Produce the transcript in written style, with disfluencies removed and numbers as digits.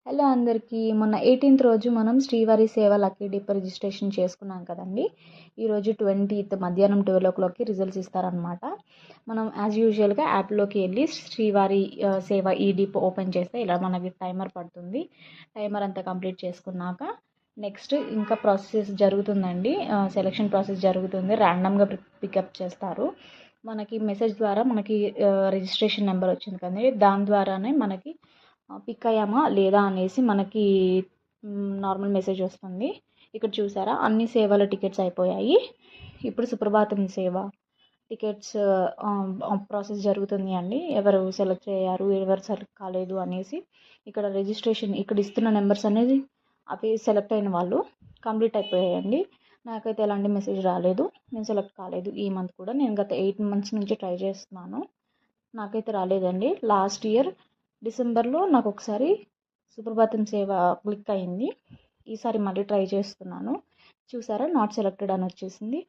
Hello అందరికీ. మొన్న 18th రోజు మనం శ్రీవారి సేవ లక్కీ డిప్ రిజిస్ట్రేషన్ చేసుకున్నాం కదండి. ఈరోజు 20th మధ్యాహ్నం 12 రిజల్ట్స్ ఇస్తారనమాట. మనం యాజ్ యూజువల్గా యాప్లోకి వెళ్ళి శ్రీవారి సేవ ఈ డిప్ ఓపెన్ చేస్తే ఇలా మనకి టైమర్ పడుతుంది. టైమర్ అంతా కంప్లీట్ చేసుకున్నాక నెక్స్ట్ ఇంకా ప్రాసెస్ జరుగుతుందండి. సెలక్షన్ ప్రాసెస్ జరుగుతుంది. ర్యాండమ్గా పికప్ చేస్తారు. మనకి మెసేజ్ ద్వారా మనకి రిజిస్ట్రేషన్ నెంబర్ వచ్చింది కదండి, దాని ద్వారానే మనకి పిక్ అయ్యామా లేదా అనేసి మనకి నార్మల్ మెసేజ్ వస్తుంది. ఇక్కడ చూసారా, అన్ని సేవల టికెట్స్ అయిపోయాయి. ఇప్పుడు సుప్రభాతం సేవ టికెట్స్ ప్రాసెస్ జరుగుతుంది అండి. ఎవరు సెలెక్ట్ అయ్యారు, ఎవరు సెలెక్ట్ కాలేదు అనేసి ఇక్కడ రిజిస్ట్రేషన్ ఇక్కడ ఇస్తున్న నెంబర్స్ అనేది అవి సెలెక్ట్ అయిన వాళ్ళు కంప్లీట్ అయిపోయాయండి. నాకైతే ఎలాంటి మెసేజ్ రాలేదు, నేను సెలెక్ట్ కాలేదు. ఈ మంత్ కూడా నేను గత 8 months నుంచి ట్రై చేస్తున్నాను, నాకైతే రాలేదండి. లాస్ట్ ఇయర్ డిసెంబర్లో నాకు ఒకసారి సుప్రభాతం సేవ క్లిక్ అయింది. ఈసారి మళ్ళీ ట్రై చేస్తున్నాను. చూసారా, నాట్ సెలెక్టెడ్ అని వచ్చేసింది.